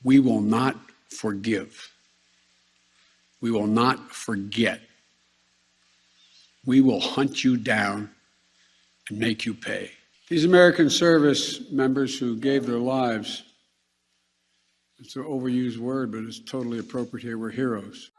We will not forgive. We will not forget. We will hunt you down and make you pay. These American service members who gave their lives, it's an overused word, but it's totally appropriate here, were heroes.